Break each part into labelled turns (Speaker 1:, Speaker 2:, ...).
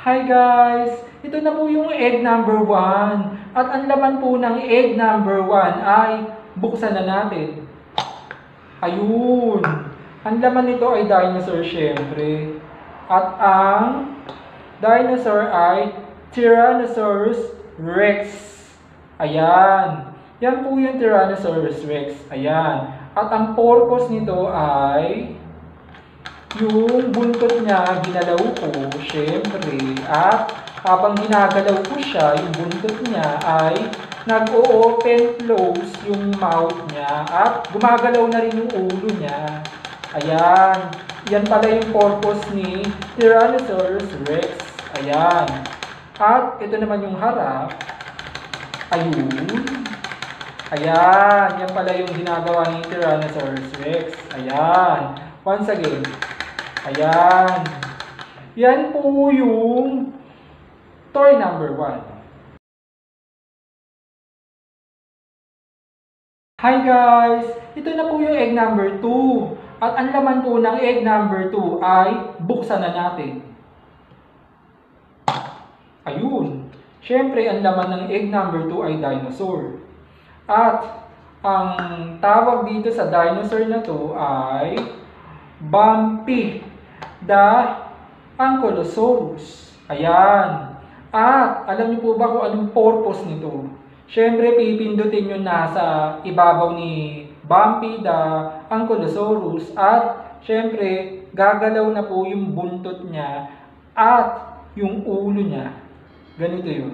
Speaker 1: Hi guys! Ito na po yung egg number 1. At ang laman po ng egg number 1 ay buksan na natin. Ayun! Ang laman nito ay dinosaur syempre. At ang dinosaur ay Tyrannosaurus Rex. Ayan. Yan po yung Tyrannosaurus Rex. Ayan. At ang purpose nito ay yung buntot niya, ginalaw ko, syempre. At habang ginagalaw ko siya, yung buntot niya ay nag-o-open close yung mouth niya. At gumagalaw na rin yung ulo niya. Ayan. Yan pala yung purpose ni Tyrannosaurus Rex. Ayan. At ito naman yung harap. Ayun. Ayan. Yan pala yung ginagawa ni Tyrannosaurus Rex. Ayan. Once again. Ayan. Yan po yung toy number 1. Hi guys! Ito na po yung egg number 2. At ang laman po ng egg number 2 ay buksan na natin. Ayun. Siyempre, ang laman ng egg number 2 ay dinosaur. At ang tawag dito sa dinosaur na to ay Bumpy the Ankylosaurus. Ayan. At alam niyo po ba kung anong purpose nito? Siyempre, pipindutin nyo na sa ibabaw ni Bumpy the Ankylosaurus. At siyempre, gagalaw na po yung buntot niya at yung ulo niya. Ganito yun.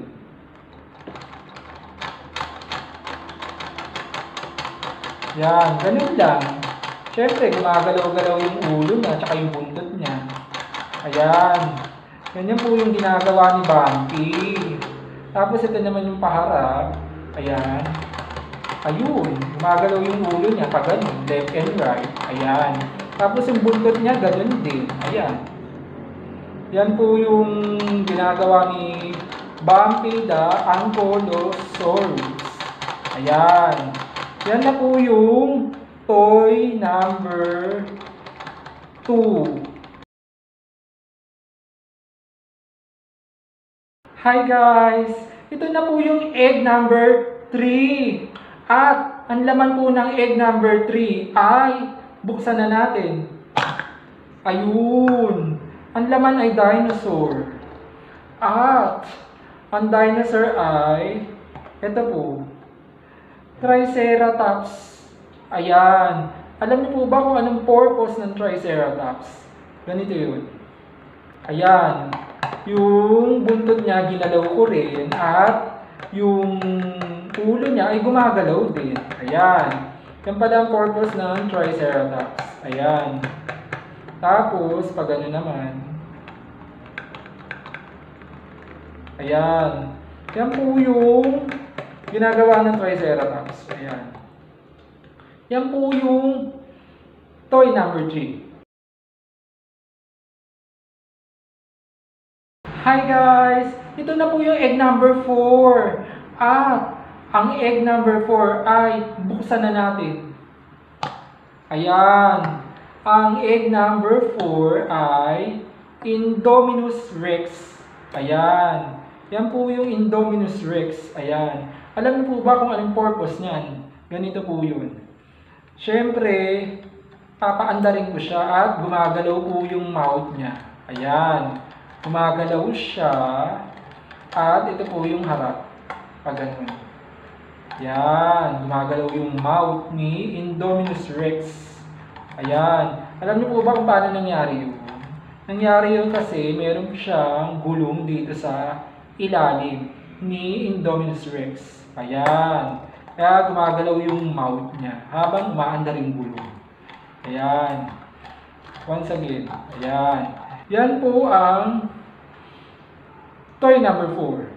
Speaker 1: Yan, ganun lang. Siyempre, gumagalaw-galaw yung ulo niya at yung buntot niya. Ayan. Ganyan po yung ginagawa ni Bumpy. Tapos ito naman yung paharap. Ayan. Ayun. Gumagalaw yung ulo niya pa ganun. Left and right. Ayan. Tapos yung buntot niya ganun din. Ayan. Yan po yung ginagawa ni Bumpy the Ankylosaurus. Ayan. Yan na po yung toy number 2. Hi guys! Ito na po yung egg number 3. At ang laman po ng egg number 3 ay buksan na natin. Ayun! Ang laman ay dinosaur. At ang dinosaur ay ito po. Triceratops. Ayan. Alam niyo po ba kung anong purpose ng Triceratops? Ganito yun. Ayan. Yung buntot niya ginalaw ko rin at yung ulo niya ay gumagalaw din. Ayan. Yan pala ang purpose ng Triceratops. Ayan. Tapos, pag ano naman. Ayan. Yan po yung ginagawa ng Triceratops. Ayan. Yan po yung toy number 3. Hi guys! Ito na po yung egg number 4. At ang egg number 4 ay buksan na natin. Ayan. Ang egg number 4 ay Indominus Rex. Ayan. Yan po yung Indominus Rex. Ayan. Alam niyo po ba kung anong purpose niyan? Ganito po yun. Siyempre, papaandarin ko siya at gumagalaw po yung mouth niya. Ayan. Gumagalaw siya at ito po yung harap. Pag ganun. Ayan. Gumagalaw yung mouth ni Indominus Rex. Ayan. Alam niyo po ba kung paano nangyari yun? Nangyari yun kasi meron siyang gulong dito sa ilalim ni Indominus Rex. Ayan. Kaya gumagalaw yung mouth niya habang umaandar yung gulong. Ayan. Once again. Ayan. Yan po ang toy number 4.